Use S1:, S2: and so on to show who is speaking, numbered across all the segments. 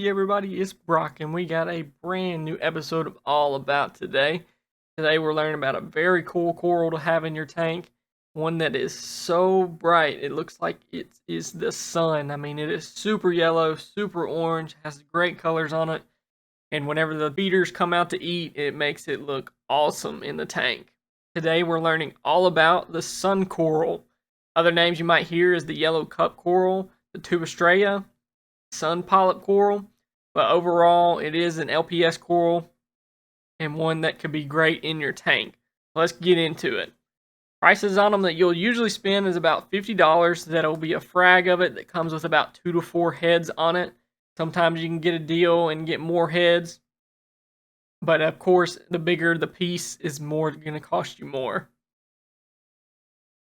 S1: Hey everybody, it's Brock and we got a brand new episode of All About today. Today we're learning about a very cool coral to have in your tank. One that is so bright, it looks like it is the sun. I mean, it is super yellow, super orange, has great colors on it. And whenever the feeders come out to eat, it makes it look awesome in the tank. Today we're learning all about the sun coral. Other names you might hear is the yellow cup coral, the Tubastraea, sun polyp coral, but overall it is an LPS coral and one that could be great in your tank. Let's get into it. Prices on them that you'll usually spend is about $50. That'll be a frag of it that comes with about 2 to 4 heads on it. Sometimes you can get a deal and get more heads, but of course the bigger the piece is more going to cost you more.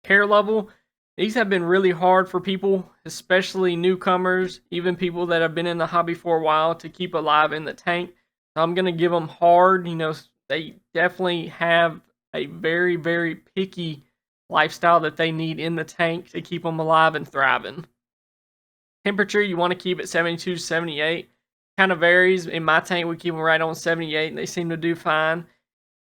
S1: Care level, these have been really hard for people, especially newcomers, even people that have been in the hobby for a while, to keep alive in the tank. So I'm going to give them hard. They definitely have a very, very picky lifestyle that they need in the tank to keep them alive and thriving. Temperature, you want to keep it 72 to 78. Kind of varies. In my tank, we keep them right on 78, and they seem to do fine.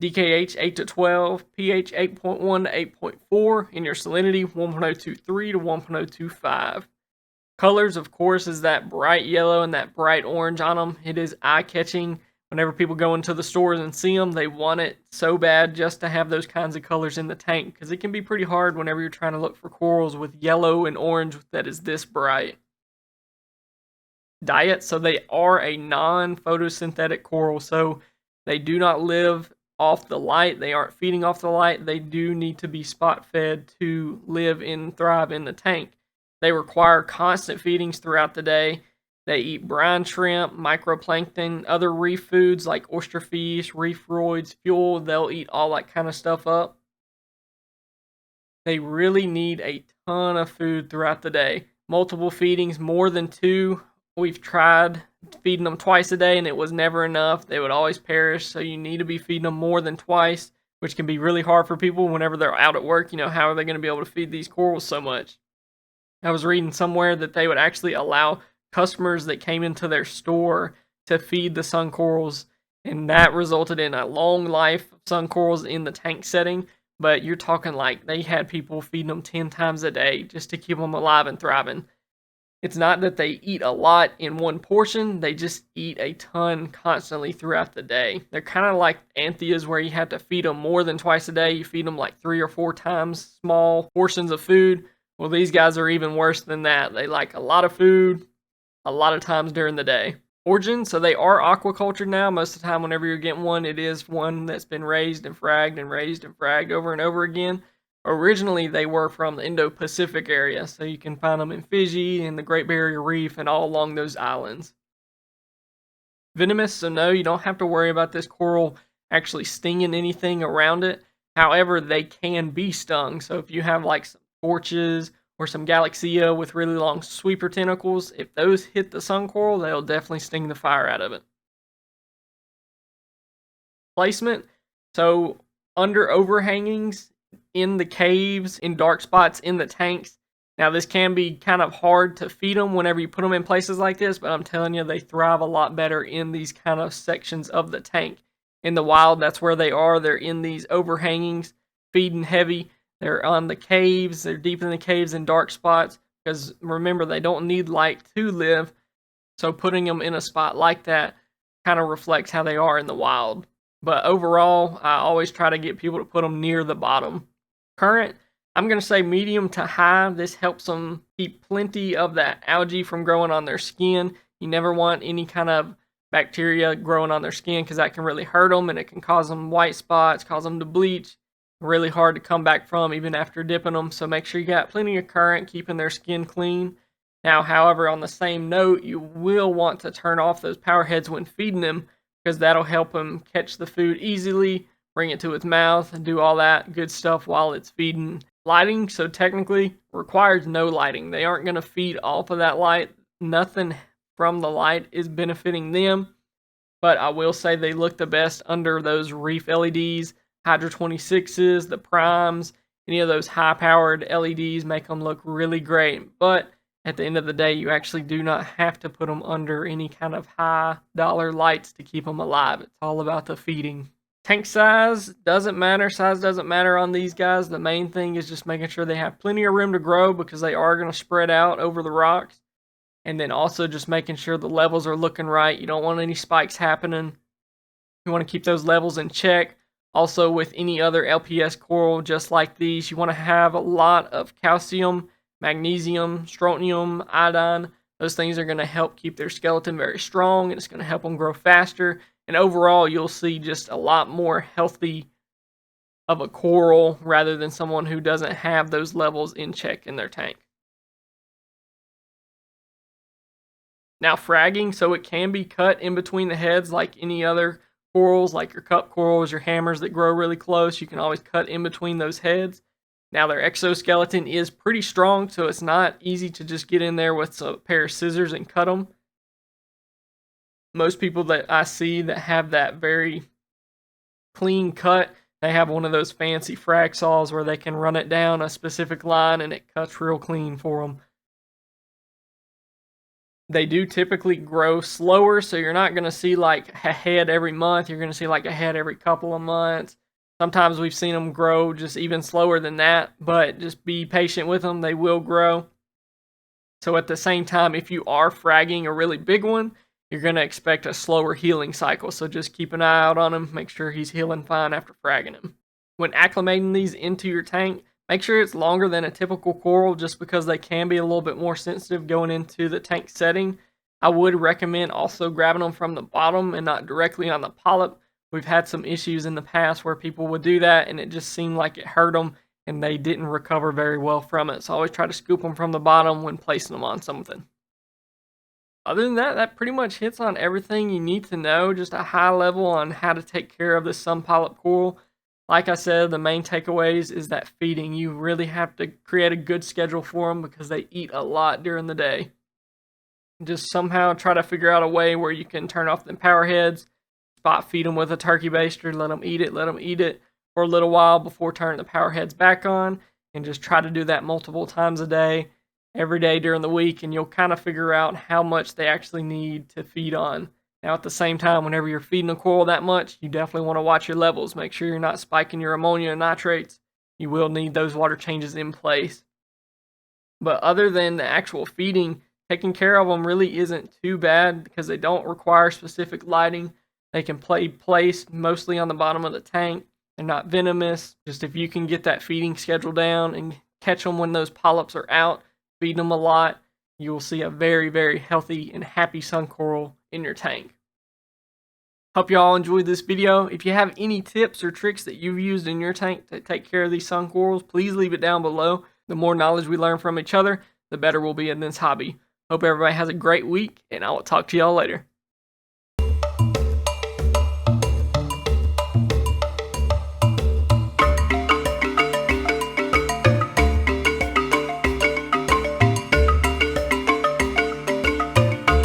S1: DKH 8 to 12, pH 8.1 to 8.4, and your salinity 1.023 to 1.025. Colors, of course, is that bright yellow and that bright orange on them. It is eye-catching. Whenever people go into the stores and see them, they want it so bad just to have those kinds of colors in the tank, because it can be pretty hard whenever you're trying to look for corals with yellow and orange that is this bright. Diet, so they are a non-photosynthetic coral, so they do not live off the light. They aren't feeding off the light. They do need to be spot fed to live and thrive in the tank. They require constant feedings throughout the day. They eat brine shrimp, microplankton, other reef foods like oyster fish, reef roids, fuel. They'll eat all that kind of stuff up. They really need a ton of food throughout the day. Multiple feedings, more than 2. We've tried feeding them twice a day and it was never enough. They would always perish, so you need to be feeding them more than twice, which can be really hard for people whenever they're out at work. How are they going to be able to feed these corals so much? I was reading somewhere that they would actually allow customers that came into their store to feed the sun corals, and that resulted in a long life of sun corals in the tank setting. But you're talking like they had people feeding them 10 times a day just to keep them alive and thriving. It's not that they eat a lot in one portion, they just eat a ton constantly throughout the day. They're kind of like anthias, where you have to feed them more than twice a day. You feed them like 3 or 4 times small portions of food. Well, these guys are even worse than that. They like a lot of food, a lot of times during the day. Origin, so they are aquaculture now. Most of the time whenever you're getting one, it is one that's been raised and fragged and raised and fragged over and over again. Originally, they were from the Indo-Pacific area, so you can find them in Fiji and the Great Barrier Reef and all along those islands. Venomous, so no, you don't have to worry about this coral actually stinging anything around it. However, they can be stung, so if you have like some torches or some Galaxia with really long sweeper tentacles, if those hit the sun coral, they'll definitely sting the fire out of it. Placement, so under overhangings, in the caves, in dark spots, in the tanks. Now this can be kind of hard to feed them whenever you put them in places like this, but I'm telling you, they thrive a lot better in these kind of sections of the tank. In the wild, that's where they are. They're in these overhangings, feeding heavy. They're on the caves. They're deep in the caves in dark spots, because remember, they don't need light to live. So putting them in a spot like that kind of reflects how they are in the wild. But overall, I always try to get people to put them near the bottom. Current, I'm going to say medium to high. This helps them keep plenty of that algae from growing on their skin. You never want any kind of bacteria growing on their skin, because that can really hurt them and it can cause them white spots, cause them to bleach. Really hard to come back from even after dipping them. So make sure you got plenty of current, keeping their skin clean. Now, however, on the same note, you will want to turn off those power heads when feeding them, because that'll help him catch the food easily, bring it to its mouth, and do all that good stuff while it's feeding. Lighting, so technically, requires no lighting. They aren't going to feed off of that light. Nothing from the light is benefiting them, but I will say they look the best under those reef LEDs, Hydra 26s, the primes, any of those high-powered LEDs make them look really great. But at the end of the day, you actually do not have to put them under any kind of high dollar lights to keep them alive. It's all about the feeding. Tank size doesn't matter. Size doesn't matter on these guys. The main thing is just making sure they have plenty of room to grow, because they are going to spread out over the rocks. And then also just making sure the levels are looking right. You don't want any spikes happening. You want to keep those levels in check. Also, with any other LPS coral just like these, you want to have a lot of calcium, magnesium, strontium, iodine. Those things are going to help keep their skeleton very strong, and it's going to help them grow faster. And overall, you'll see just a lot more healthy of a coral rather than someone who doesn't have those levels in check in their tank. Now, fragging, so it can be cut in between the heads like any other corals, like your cup corals, your hammers that grow really close. You can always cut in between those heads. Now, their exoskeleton is pretty strong, so it's not easy to just get in there with a pair of scissors and cut them. Most people that I see that have that very clean cut, they have one of those fancy frag saws where they can run it down a specific line and it cuts real clean for them. They do typically grow slower, so you're not going to see like a head every month. You're going to see like a head every couple of months. Sometimes we've seen them grow just even slower than that, but just be patient with them. They will grow. So at the same time, if you are fragging a really big one, you're going to expect a slower healing cycle. So just keep an eye out on him. Make sure he's healing fine after fragging him. When acclimating these into your tank, make sure it's longer than a typical coral, just because they can be a little bit more sensitive going into the tank setting. I would recommend also grabbing them from the bottom and not directly on the polyp. We've had some issues in the past where people would do that and it just seemed like it hurt them and they didn't recover very well from it. So always try to scoop them from the bottom when placing them on something. Other than that, that pretty much hits on everything you need to know, just a high level on how to take care of this sun polyp coral. Like I said, the main takeaways is that feeding. You really have to create a good schedule for them because they eat a lot during the day. Just somehow try to figure out a way where you can turn off the power heads, spot feed them with a turkey baster, let them eat it for a little while before turning the power heads back on, and just try to do that multiple times a day, every day during the week, and you'll kind of figure out how much they actually need to feed on. Now, at the same time, whenever you're feeding a coral that much, you definitely want to watch your levels. Make sure you're not spiking your ammonia and nitrates. You will need those water changes in place. But other than the actual feeding, taking care of them really isn't too bad because they don't require specific lighting. They can play placed mostly on the bottom of the tank. They're not venomous. Just if you can get that feeding schedule down and catch them when those polyps are out, feed them a lot, you will see a very, very healthy and happy sun coral in your tank. Hope you all enjoyed this video. If you have any tips or tricks that you've used in your tank to take care of these sun corals, please leave it down below. The more knowledge we learn from each other, the better we'll be in this hobby. Hope everybody has a great week, and I will talk to y'all later.